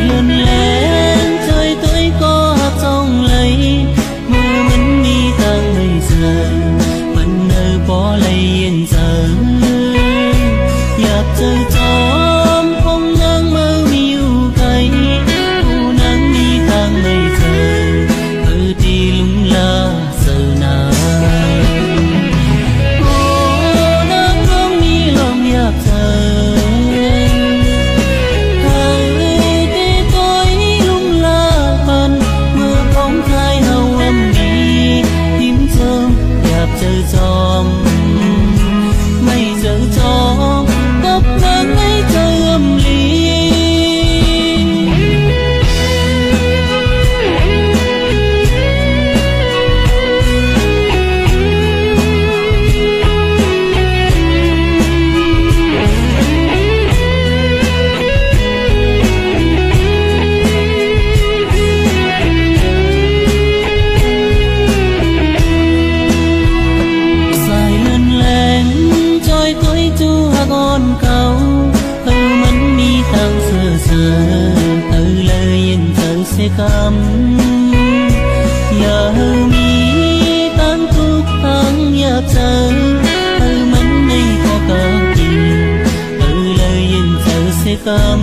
lớn lên trời tối có hát sông lấy mưa mình đi tang ngày giờ mình nơi bỏ lấy yên giờ dạp trời gió không nắng mơ miêu cay u nắng đi tang ngày giờ ở đi lung la giờ nào ô nắng không đi lòng dạp trời trời gió mây giờ gió tóc nắng ấy trời âm lý con câu mình đi thang xưa lời yên thơ sẽ cắm giờ mi tan thuốc thang nhạc giờ mình đi có cả tình lời yên thơ sẽ cắm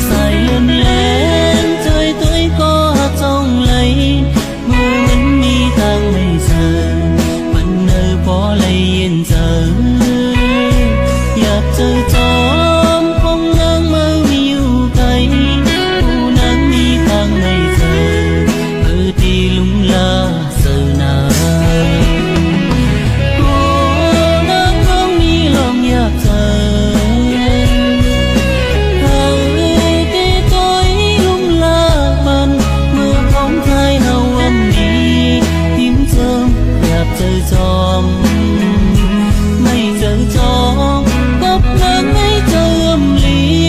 dài lên lên trời tối có hát sông lấy mưa mình đi thang ngày giờ mình nơi bỏ lấy yên giờ trời gió không nắng mơ miêu cay u nắng đi tang ngày giờ ở đi lung la giờ nào ô nắng không đi lòng nhạc trời thời đi tối lung la ban mưa không thay nào âm đi tím sớm dạp trời gió mây giờ gió nắng ấy trời âm lý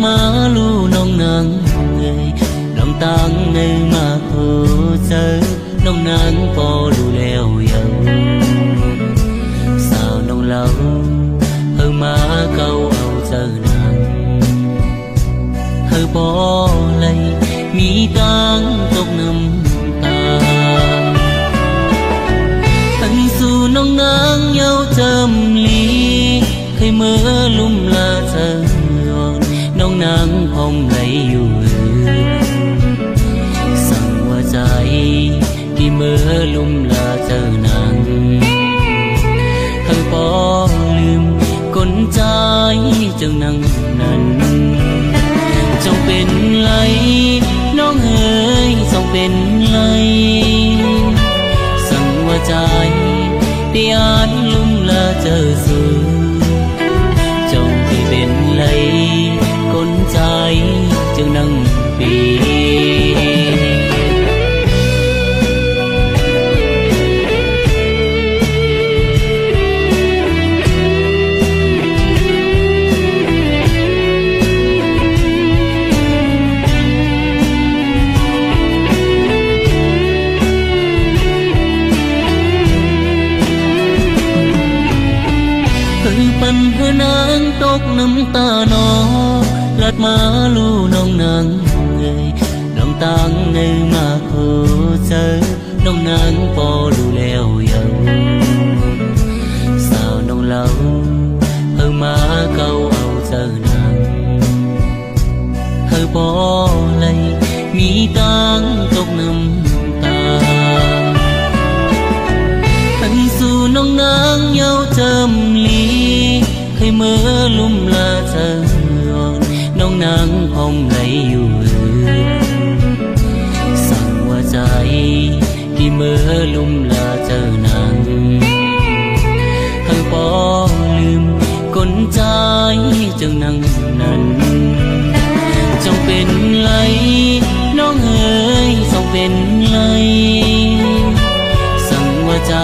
má lu nông nắng người lòng tăng nơi mà thơ sơ nông nắng có lu leo dầu sao nông lâu hơn má câu âu sơ nắng hơi bỏ lấy mi tăng tóc nằm anh su nông nắng nhau châm ly khi mưa lum la sơ nông nắng không lấy dù sang qua trái đi mưa lum la sơ nắng hơi bỏลืม con trai chẳng nắng nằn trong bên lấyน้องเอ๋ยส่องเป็นไลสั่งว่าใจที่อ่านลุ่มละเจอสื่อจงที่เป็นไลคนใจจึงนั่งปีปันเพื่อนางตกน้ำตาหนอลัดมาลูน้องนางเงยน้องตังเงยมาโคเจอน้องนางพอดูแล้วยังสาวน้องเล่าเฮอมาเก่าเอาเจอนางเฮอพอเลยมีตังตกน้ำตาanh su nông nắng nhau châm ly khi mưa lum la sơ nông nắng không lấy dù sang qua trái đi mưa lum la sơ nắng hơi bỏลืม con trai chẳng nắng nằn trong bên lấyน้องเอ๋ยส่องเป็นไลสั่งว่าใจ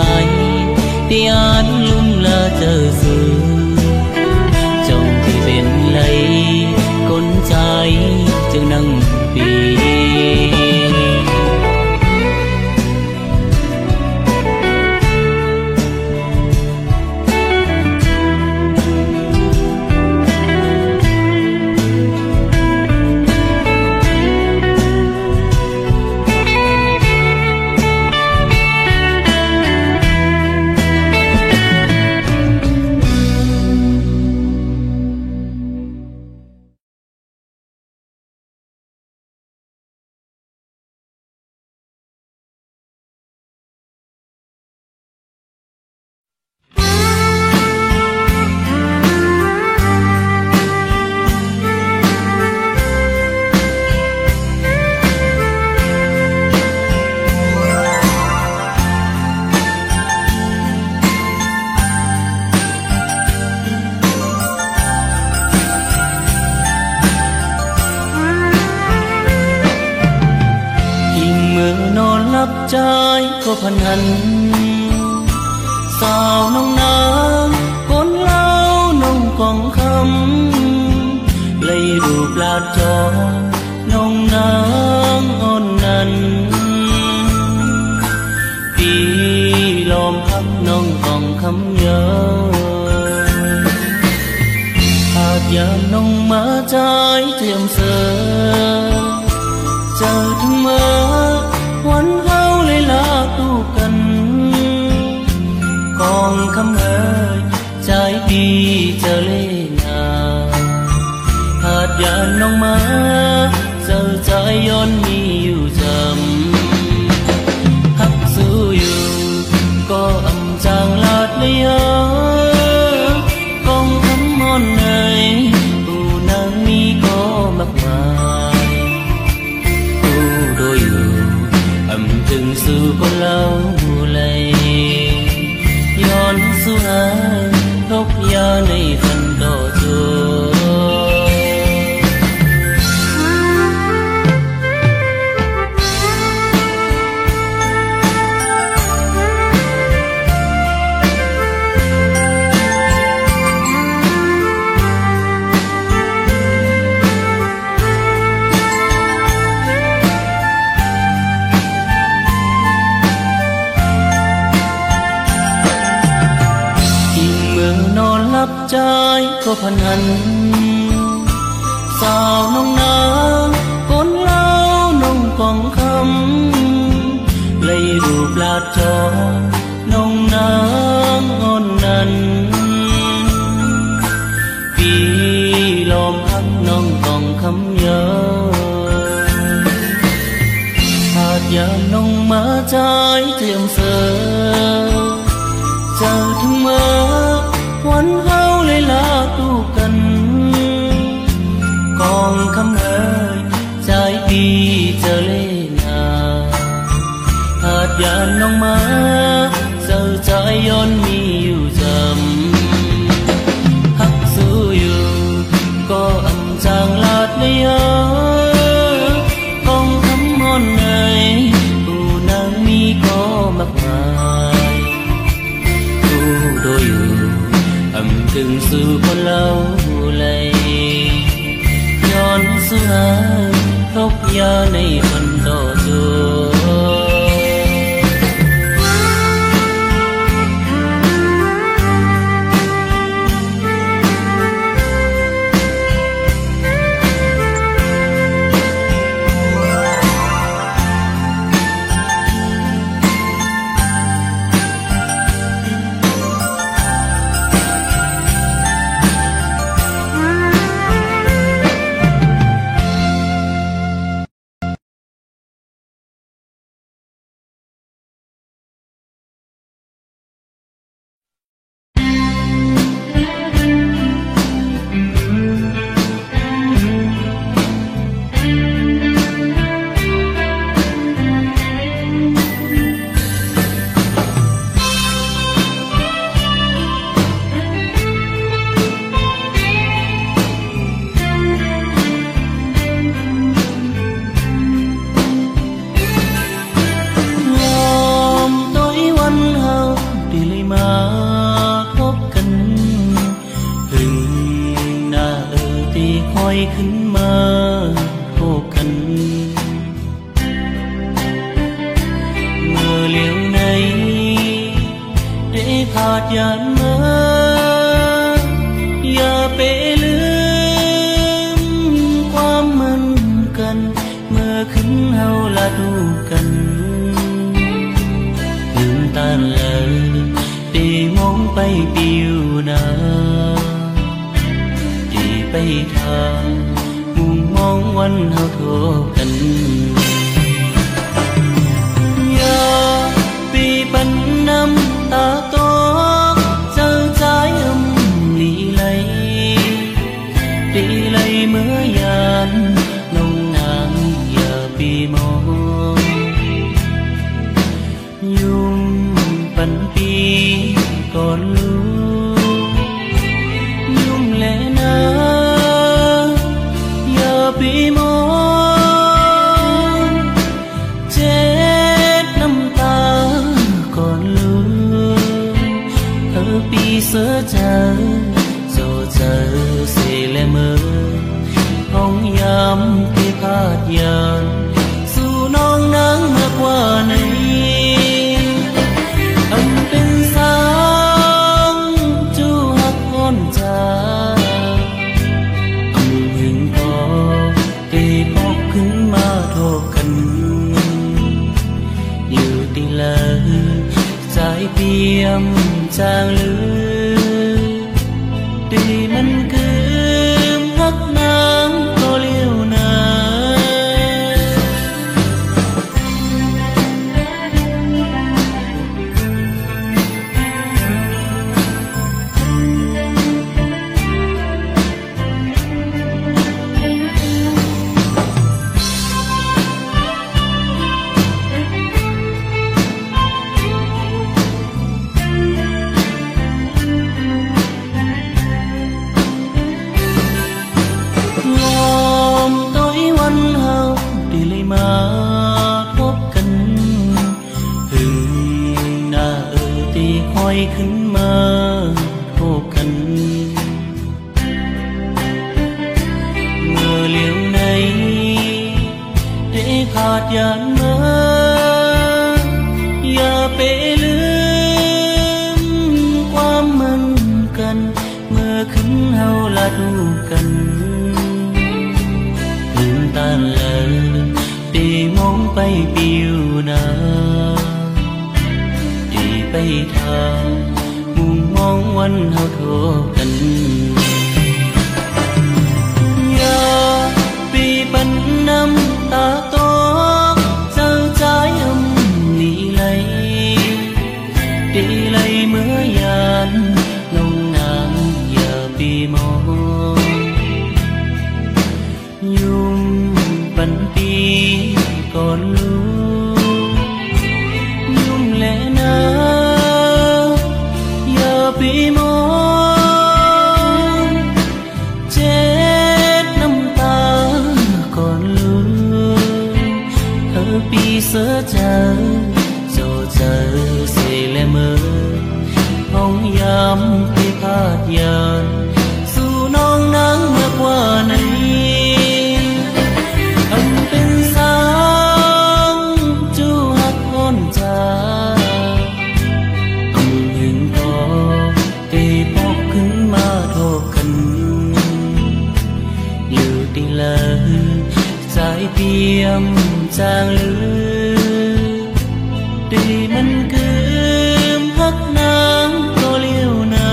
ที่อ่านลุ่มละเจอสื่อจงที่เป็นไลคนใจจึงนั่งปีใจก็พันหันสาวน้องนางคนเล่าน้องกองคำเลยรูปลาดจอน้องนางอ่อนนั้นปีลมพับน้องกองคำเยอะหากยามน้องมาใจเทียมเสือเจอทั้งเมื่อวันเขาเลยลาตู้กันกองคำเอ่ยใจดีเจอเล่นาหาดยานน้องมาเจอใจย้อนมีอยู่จำฮักสู้อยู่ก็อำจางลาดเลยกองคำมอนเอ่ยผู้นางมีก็มากมายผู้โดยอยู่จึงสู่คนเล่าเลยย้อนสู่หาทกยาในคันต่อจู trái có phần hằn sao nông nắng cốn lao nông còn khăm lấy rụp lạt cho nông nắng ngon nằn vì lom hắc nông còn khăm nhớ hạt giờ nông má trái tiệm sơ chờ thương mơ quán hao lấy lá tu cần còn khăm ơi trái đi chờ lên hạt giờ nông má giờ trái yon mi yêu dầm hắc su yêu có âm chàng lạt lấy con thắm ngon này u nang mi có mặc mai u đôi âm từng sự con lâu lầy nhon su hai khóc ya này phần to rồiขึ้นมาโคกันเมื่อเลี้ยวในได้พาดยานมาอย่าไปลืมความมันกันเมื่อขึ้นเฮาละดูกันลืมตาเลยได้มองไปปิวนาไปทางมุมมองวันเฮาโทกันอย่าปีปันน้ำตาโตเจ้าใจลีไหลดีไหลเมื่อยานน้องนางอย่าปีมองยุ่งปันปีก่อนรู้ยุ่งแลนะปีมองเจ็ดน้ำตาก่อนลืมเธอปีเสือเจอโซเจอเสเลเมอห้องยามที่พาดยานสู่น้องนางมากกว่านี้อันเป็นสางจูหักก้อนใจขึ้นมาโทษกันอยู่ตีเลยใจเปียมจางลือดีมันคือฮักนางก็เลี้ยวนามาพบกันหึงหน้าตีคอยขึ้นมาพบกันเมื่อเลี้ยวในได้พาดยานมาอย่าไปลืมความมันกันเมื่อข องไปปิวนาดีไปทางมุมมองวันเฮาโทกันอย่าปีปันน้ำตาโตเจ้าใจนี่ไหลดีไหลเมื่อยานลงน้ำอย่าปีมองยุ่งปันปีก่อนรู้ยุ่งแลนะอย่าปีมองเจ็ดน้ำตาก่อนรู้เธอปีเสือเจอโจเจอเสและเมื่อห้องยามพิพาทยานสู่น้องนางมากกว่านั้นสายเปียมจางลือดีมันคืมพักนางก็เลี้ยวนา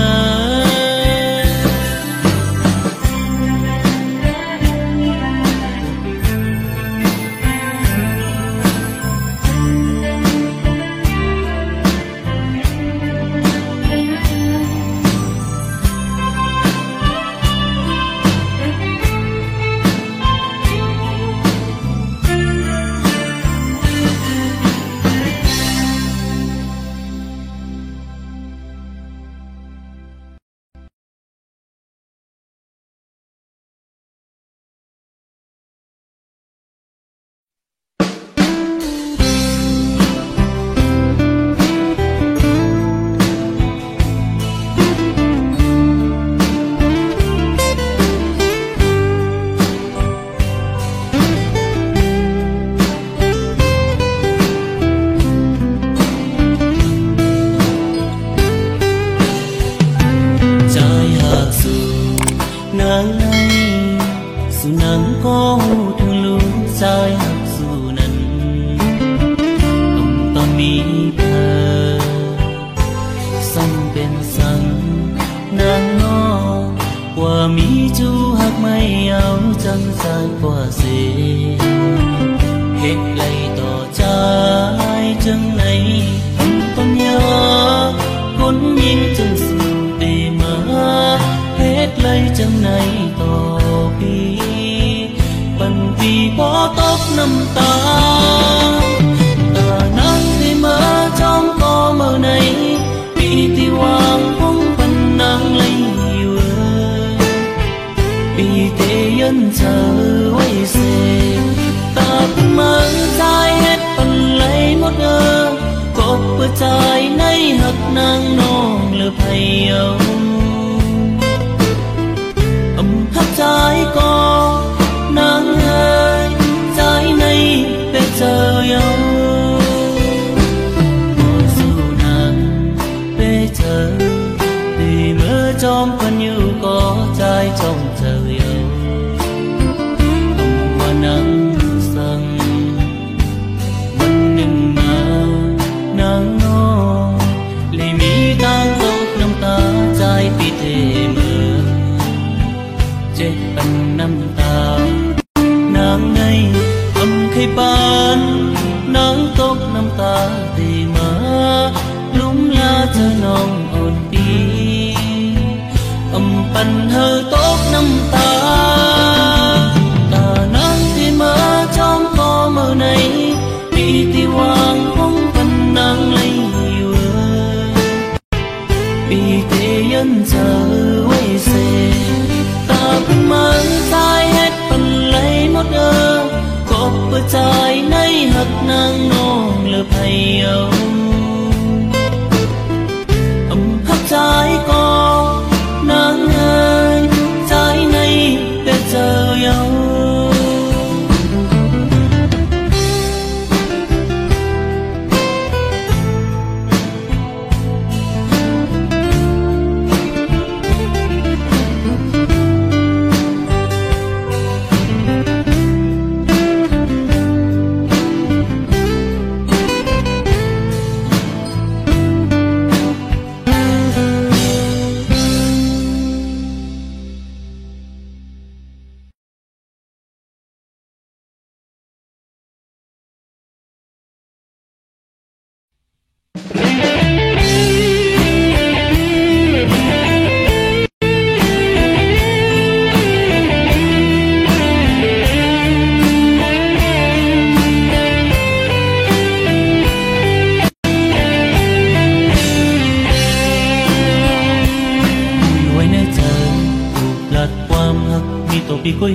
quê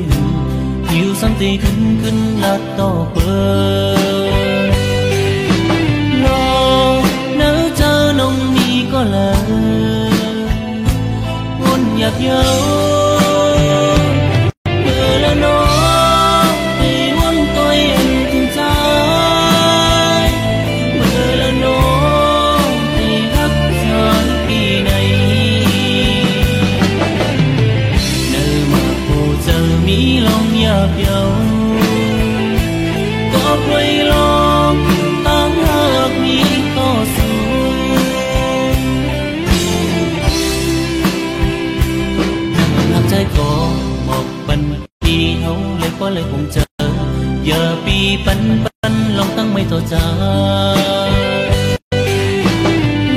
nhiều sáng tì khinh là to bơ lo nỡ chờ nông mi có lỡ ngôn nhạc dấu bơ là nó thì muốn tôi anh tìm trái bơ là nó thì hấp dẫn kỳ này nơi mà hồ giờ mi lòng nhạc dấu có quay lòng tăng hợp mi có xuống làm trái có một bần đi hấu lấy có lấy cùng chờ giờ pi bắn lòng tăng mây thổ cha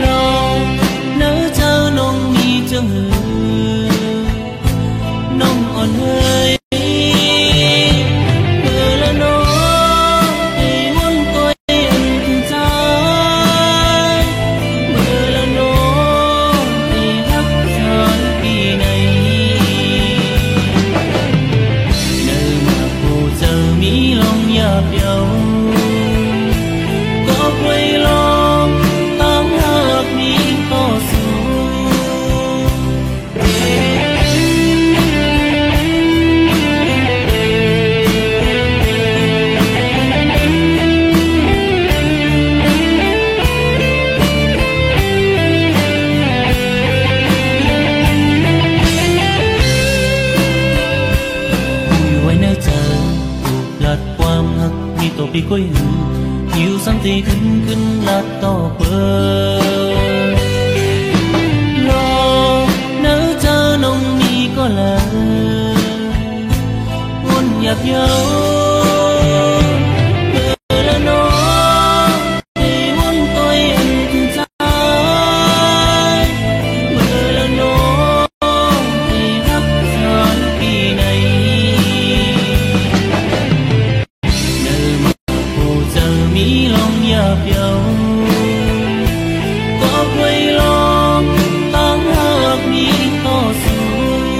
lòng nỡ chờ nông mi chương hư nông on hơi bị quay nhiều sáng tì khinh là to bơ lo nỡ chờ nông mi có lỡ ngôn nhạc dấu bơ là nó thì muốn tôi anh tìm trái bơ là nó thì hấp dẫn kỳ này mi lòng nhạc dấu có quay lòng tăng hợp mi có xuống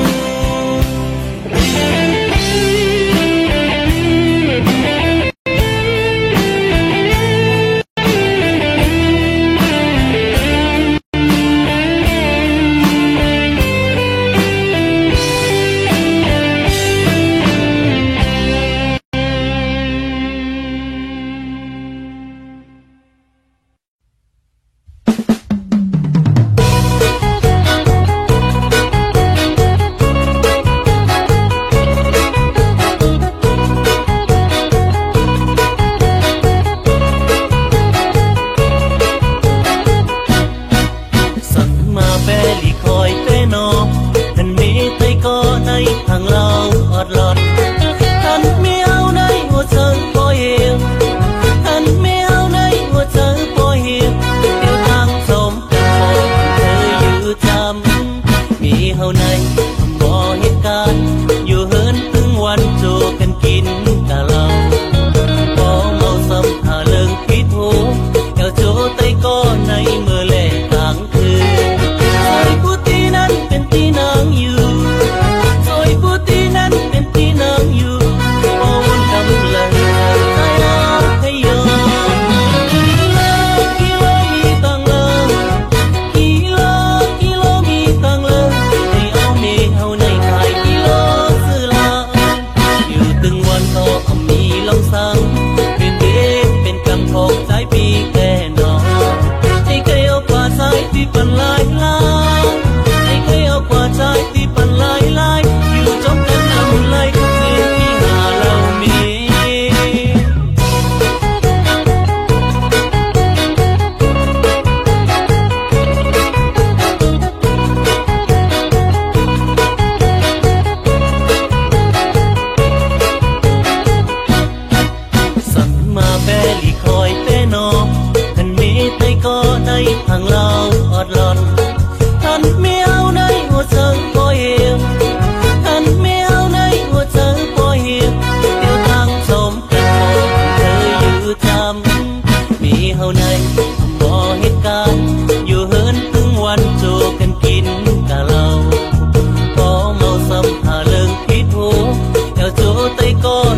hàng lao ọt lọt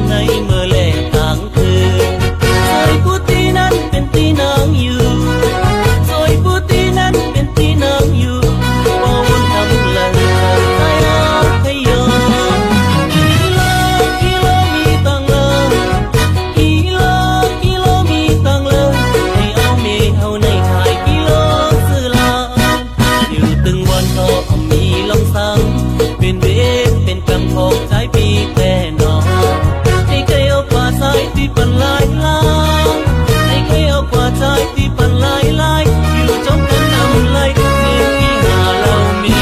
ในเมื่อแลกทางคืนซอยผู้ที่นั้นเป็นที่นางอยู่ซอยผู้ที่นั้นเป็นที่นางอยู่บ่วุ่นทำเลยใครเอาใครยอมกิโลมีตังเลยกิโลมีตังเลยให้เอาเมเอาในขายกิโลซื้อลาอยู่ตึงวันก็มีลองสั่งเป็นเวรเป็นกรรมของใจปีแพ่นอให้ใครเอากว่าใจที่ปันลายลายให้ใครเอากว่าใจที่ปันลายลายอยู่จมกันทำไรเงินที่หาเรามี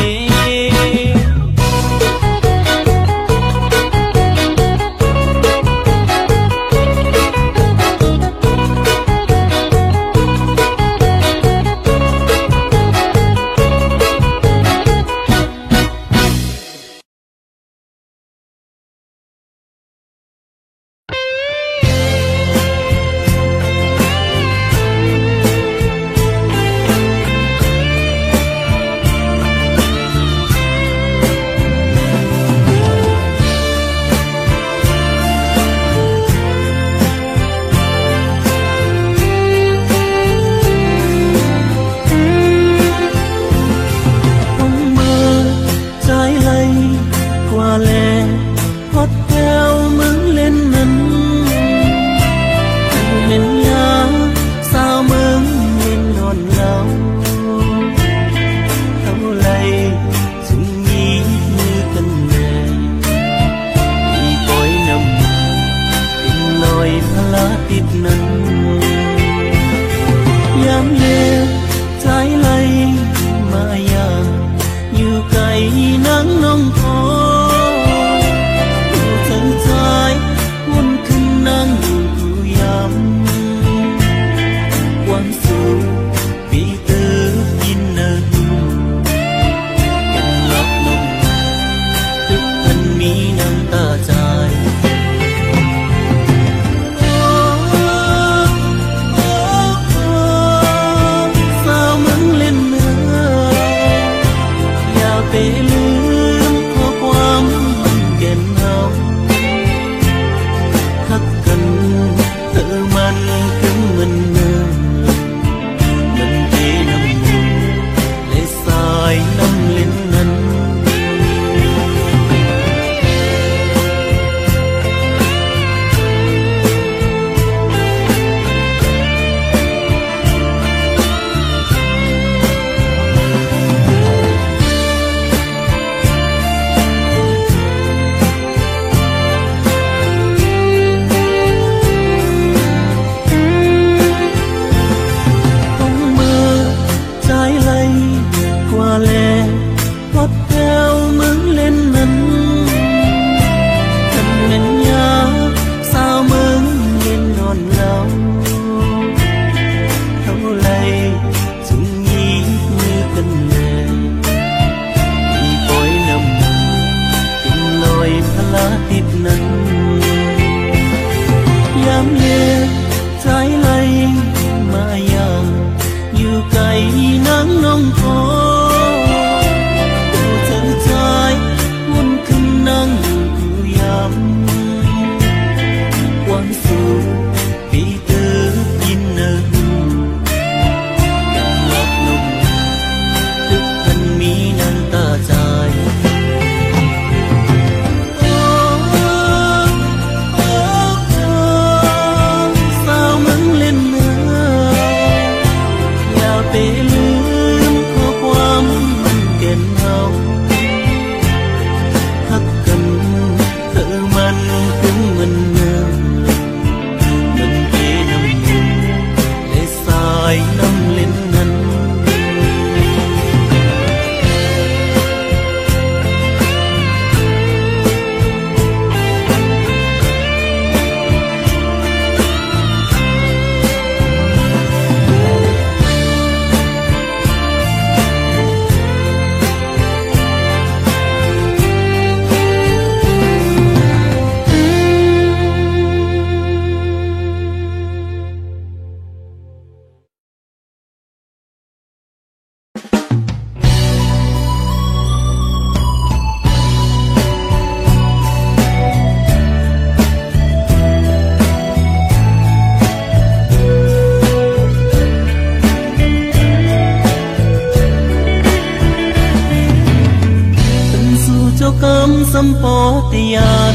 bỏ tiền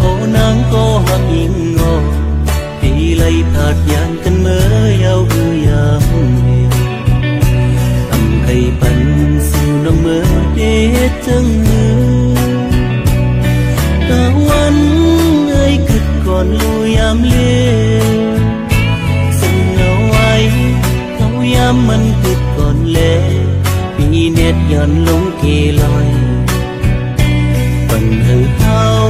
ô nắng có hạt yên ngô thì lấy thật gian cần mới ao hư yam âm hay bắn siêu nông mơ để chân taวันơi cực còn lui am liêu sừng ngầu ai thấu yamมันcực còn lệ vì nét giòn lúng kỳ lòi phần hư hao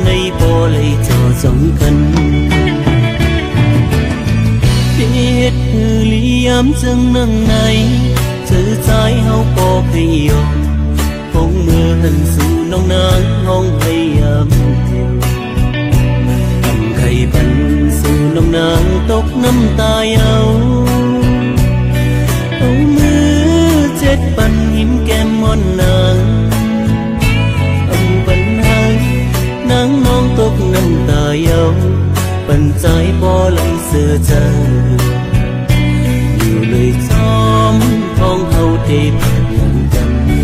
nay bỏ lấy cho giống cần biết hư lý ám chân nâng này chữ trái hao bỏ khi yêu không mưa hình sự nông nắng hong hay ấm cầm khay bắn sự nông nắng tóc năm tai áo mưa chết bắn hiếm kem món nàng nắng non tóc năm tài áo bần trái bỏ lại xưa chờ nhiều lời xóm phong hậu thì lần cần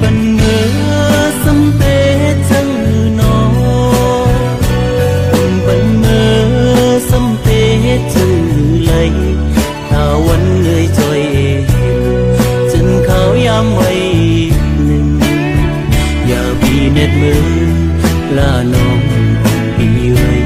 bần mưa xâm tế chân nó bần mưa xâm tế chân lấy thảo quanh người trời chân khảo yam mây nét mơ là non bị ấy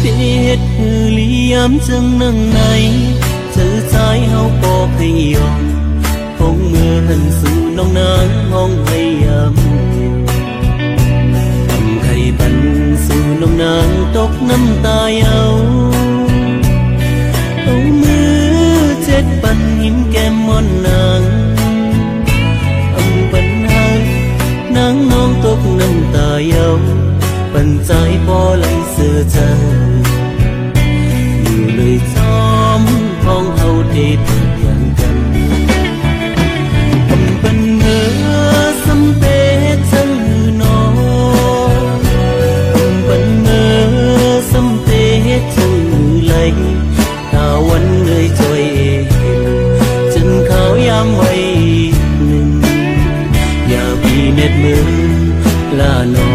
biết hư lý ám chân nâng này chữ trái hao bỏ khi yom không mưa hình sự nông nắng hong hay ấm cầm khay bắn sự nông nắng tóc năm tai áo mưa chết bắn hiếm kem món nàng bắn hai nắng non tóc năm tai áo bắn trái bỏ lại xưa chờ nhiều lời xóm phong hậu để thật dạng cần bần mưa xâm tế chân nó bần mưa xâm tế chân lấy thảo quanh người trời chân khảo yam mây và vì nét mưa là nó